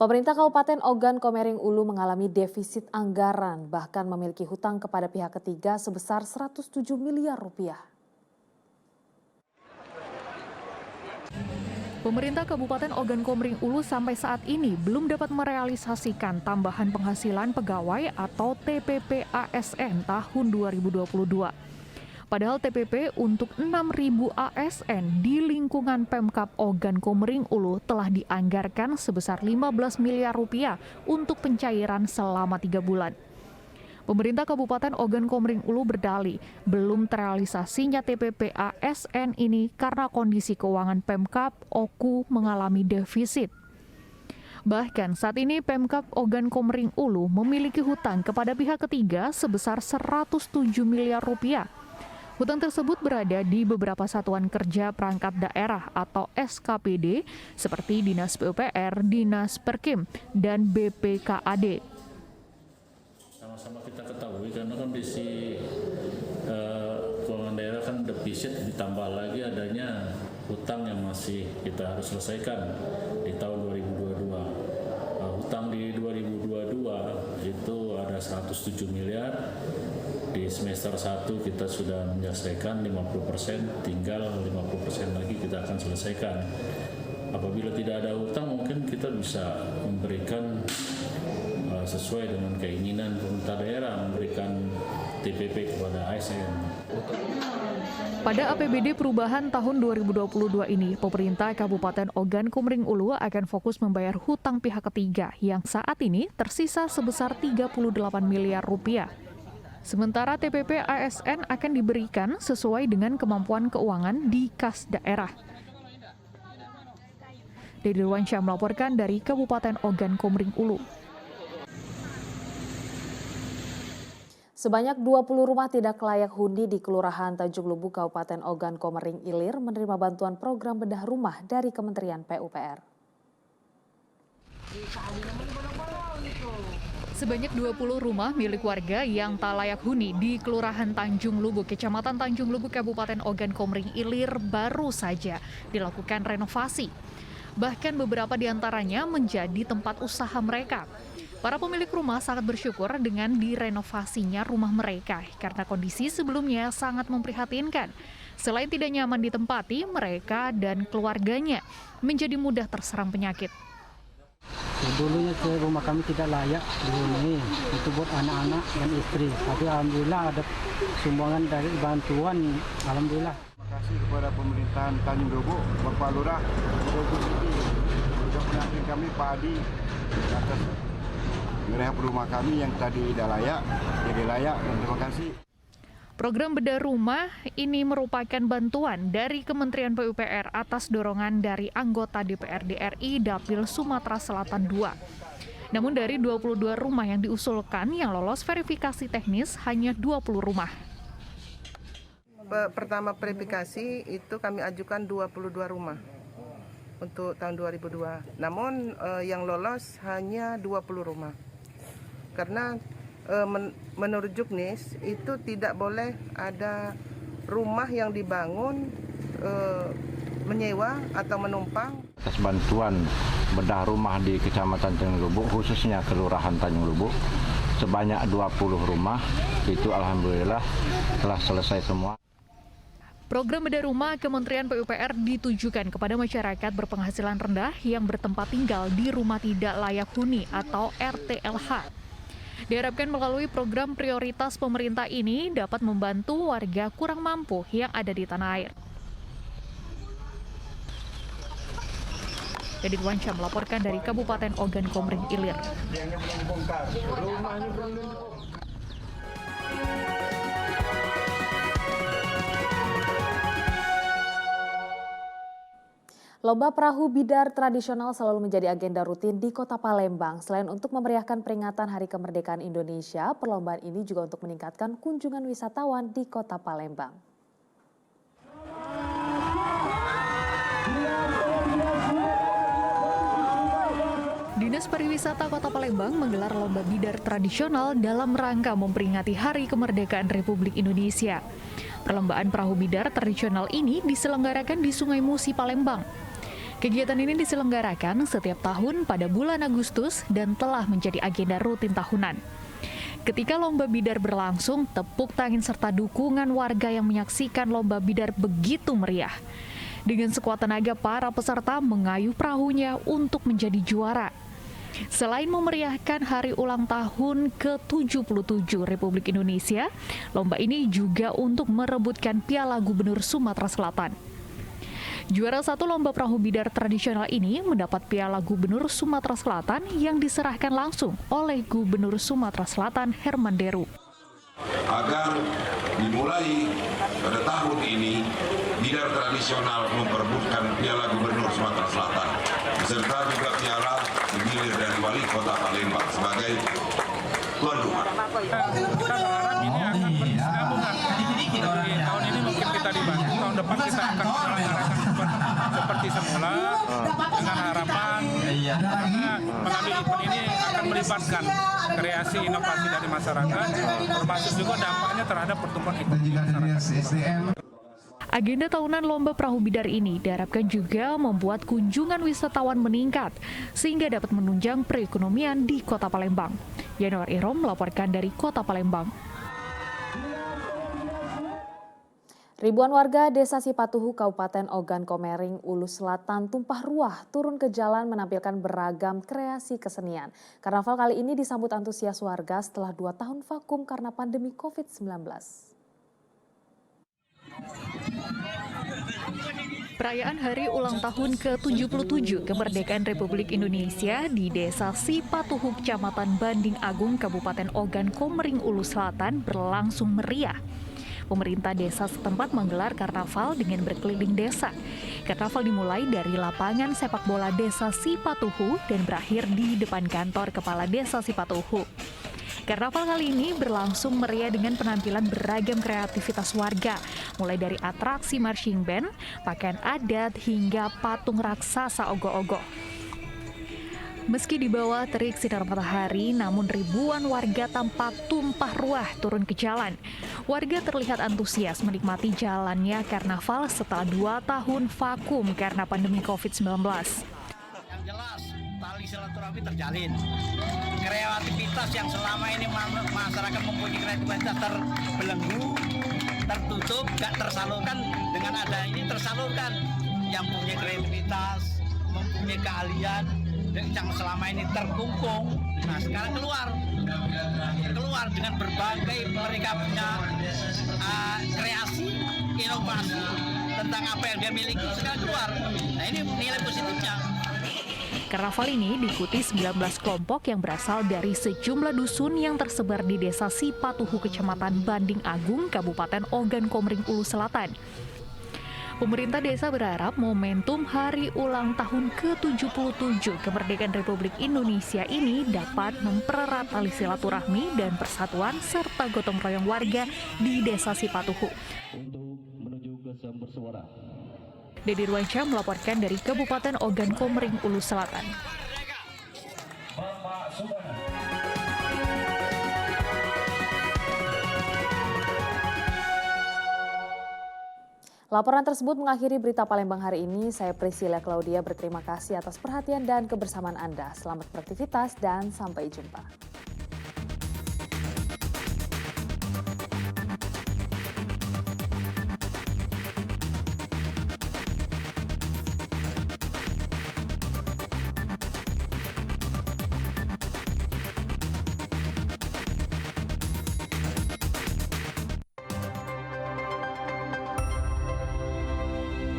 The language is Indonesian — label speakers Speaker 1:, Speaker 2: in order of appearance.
Speaker 1: Pemerintah Kabupaten Ogan Komering Ulu mengalami defisit anggaran, bahkan memiliki hutang kepada pihak ketiga sebesar 107 miliar rupiah.
Speaker 2: Pemerintah Kabupaten Ogan Komering Ulu sampai saat ini belum dapat merealisasikan tambahan penghasilan pegawai atau TPP ASN tahun 2022. Padahal TPP untuk 6.000 ASN di lingkungan Pemkab Ogan Komering Ulu telah dianggarkan sebesar 15 miliar rupiah untuk pencairan selama 3 bulan. Pemerintah Kabupaten Ogan Komering Ulu berdalih belum terrealisasinya TPP ASN ini karena kondisi keuangan Pemkab OKU mengalami defisit. Bahkan saat ini Pemkab Ogan Komering Ulu memiliki hutang kepada pihak ketiga sebesar 107 miliar rupiah. Hutang tersebut berada di beberapa satuan kerja perangkat daerah atau SKPD seperti Dinas PUPR, Dinas Perkim, dan BPKAD.
Speaker 3: Sama-sama kita ketahui karena kondisi keuangan daerah kan defisit, ditambah lagi adanya hutang yang masih kita harus selesaikan di tahun 2022. Hutang di 2022 itu ada 107 miliar. Di semester 1 kita sudah menyelesaikan 50%, tinggal 50% lagi kita akan selesaikan. Apabila tidak ada hutang mungkin kita bisa memberikan sesuai dengan keinginan pemerintah daerah memberikan TPP kepada ASN.
Speaker 2: Pada APBD perubahan tahun 2022 ini, pemerintah Kabupaten Ogan Komering Ulu akan fokus membayar hutang pihak ketiga yang saat ini tersisa sebesar 38 miliar rupiah. Sementara TPP ASN akan diberikan sesuai dengan kemampuan keuangan di kas daerah. Dedi Ruansyah melaporkan dari Kabupaten Ogan Komering Ulu.
Speaker 1: Sebanyak 20 rumah tidak layak huni di Kelurahan Tanjung Lubu, Kabupaten Ogan Komering Ilir menerima bantuan program bedah rumah dari Kementerian PUPR.
Speaker 2: Sebanyak 20 rumah milik warga yang tak layak huni di Kelurahan Tanjung Lubu, Kecamatan Tanjung Lubu, Kabupaten Ogan Komering Ilir baru saja dilakukan renovasi. Bahkan beberapa di antaranya menjadi tempat usaha mereka. Para pemilik rumah sangat bersyukur dengan direnovasinya rumah mereka karena kondisi sebelumnya sangat memprihatinkan. Selain tidak nyaman ditempati, mereka dan keluarganya menjadi mudah terserang penyakit.
Speaker 4: Dulunya rumah kami tidak layak dihuni, itu buat anak-anak dan istri. Tapi alhamdulillah ada sumbangan dari bantuan, alhamdulillah.
Speaker 5: Terima kasih kepada pemerintahan Tanjung Lubu, Bapak Lurah, sudah menyampaikan kami Pak Adi atas merehab rumah kami yang tadi tidak layak, jadi layak, dan terima kasih.
Speaker 2: Program bedah rumah ini merupakan bantuan dari Kementerian PUPR atas dorongan dari anggota DPRD RI Dapil Sumatera Selatan II. Namun dari 22 rumah yang diusulkan yang lolos verifikasi teknis hanya 20 rumah.
Speaker 6: Pertama verifikasi itu kami ajukan 22 rumah untuk tahun 2002. Namun yang lolos hanya 20 rumah. Karena menurut Juknis itu tidak boleh ada rumah yang dibangun menyewa atau menumpang.
Speaker 7: Atas bantuan bedah rumah di Kecamatan Tanjung Lubu, khususnya Kelurahan Tanjung Lubu, sebanyak 20 rumah, itu alhamdulillah telah selesai semua.
Speaker 2: Program bedah rumah Kementerian PUPR ditujukan kepada masyarakat berpenghasilan rendah yang bertempat tinggal di rumah tidak layak huni atau RTLH. Diharapkan melalui program prioritas pemerintah ini dapat membantu warga kurang mampu yang ada di tanah air. Dedi Ruansyah melaporkan dari Kabupaten Ogan Komering Ilir.
Speaker 1: Lomba perahu bidar tradisional selalu menjadi agenda rutin di Kota Palembang. Selain untuk memeriahkan peringatan Hari Kemerdekaan Indonesia, perlombaan ini juga untuk meningkatkan kunjungan wisatawan di Kota Palembang.
Speaker 2: Dinas Pariwisata Kota Palembang menggelar lomba bidar tradisional dalam rangka memperingati Hari Kemerdekaan Republik Indonesia. Perlombaan perahu bidar tradisional ini diselenggarakan di Sungai Musi, Palembang. Kegiatan ini diselenggarakan setiap tahun pada bulan Agustus dan telah menjadi agenda rutin tahunan. Ketika lomba bidar berlangsung, tepuk tangan serta dukungan warga yang menyaksikan lomba bidar begitu meriah. Dengan sekuat tenaga, para peserta mengayuh perahunya untuk menjadi juara. Selain memeriahkan hari ulang tahun ke-77 Republik Indonesia, lomba ini juga untuk merebutkan Piala Gubernur Sumatera Selatan. Juara satu lomba perahu bidar tradisional ini mendapat Piala Gubernur Sumatera Selatan yang diserahkan langsung oleh Gubernur Sumatera Selatan Herman Deru.
Speaker 8: Agar dimulai pada tahun ini, bidar tradisional memperebutkan Piala Gubernur Sumatera Selatan, beserta juga piala digilir dari Wali Kota Palembang sebagai tuan rumah.
Speaker 9: Kita berharap ini akan berkesinambungan. Jadi tahun ini mungkin kita dibantu, tahun depan kita akan menyelenggarakan seperti semula dengan harapan karena mengambil event ini akan melibatkan kreasi inovasi dari masyarakat, termasuk juga dampaknya terhadap pertumbuhan ekonomi masyarakat.
Speaker 2: Agenda tahunan lomba perahu bidar ini diharapkan juga membuat kunjungan wisatawan meningkat sehingga dapat menunjang perekonomian di Kota Palembang. Yanuar Irom melaporkan dari Kota Palembang.
Speaker 1: Ribuan warga Desa Sipatuhu, Kabupaten Ogan Komering, Ulu Selatan tumpah ruah turun ke jalan menampilkan beragam kreasi kesenian. Karnaval kali ini disambut antusias warga setelah 2 tahun vakum karena pandemi COVID-19.
Speaker 2: Perayaan hari ulang tahun ke-77 kemerdekaan Republik Indonesia di Desa Sipatuhu, Kecamatan Banding Agung, Kabupaten Ogan Komering, Ulu Selatan berlangsung meriah. Pemerintah desa setempat menggelar karnaval dengan berkeliling desa. Karnaval dimulai dari lapangan sepak bola Desa Sipatuhu dan berakhir di depan kantor Kepala Desa Sipatuhu. Karnaval kali ini berlangsung meriah dengan penampilan beragam kreativitas warga, mulai dari atraksi marching band, pakaian adat, hingga patung raksasa ogoh-ogoh. Meski di bawah terik sinar matahari, namun ribuan warga tampak tumpah ruah turun ke jalan. Warga terlihat antusias menikmati jalannya karnaval setelah 2 tahun vakum karena pandemi COVID-19.
Speaker 10: Yang jelas, tali silaturahmi terjalin. Kreativitas yang selama ini masyarakat mempunyai kreativitas terbelenggu, tertutup, gak tersalurkan, dengan ada ini tersalurkan. Yang punya kreativitas, mempunyai keahlian, yang selama ini terkungkung, nah sekarang keluar dengan berbagai mereka punya kreasi, inovasi tentang apa yang dia miliki, sekarang keluar. Nah ini nilai positifnya.
Speaker 2: Karnaval ini diikuti 19 kelompok yang berasal dari sejumlah dusun yang tersebar di Desa Sipatuhu, Kecamatan Banding Agung, Kabupaten Ogan Komering, Ulu Selatan. Pemerintah desa berharap momentum hari ulang tahun ke-77 kemerdekaan Republik Indonesia ini dapat mempererat tali silaturahmi dan persatuan serta gotong royong warga di Desa Sipatuhu.
Speaker 3: Untuk menuju ke sumber suara.
Speaker 2: Dedi Ruansyah melaporkan dari Kabupaten Ogan Komering, Ulu Selatan.
Speaker 1: Laporan tersebut mengakhiri berita Palembang hari ini. Saya Priscilla Claudia berterima kasih atas perhatian dan kebersamaan Anda. Selamat beraktivitas dan sampai jumpa.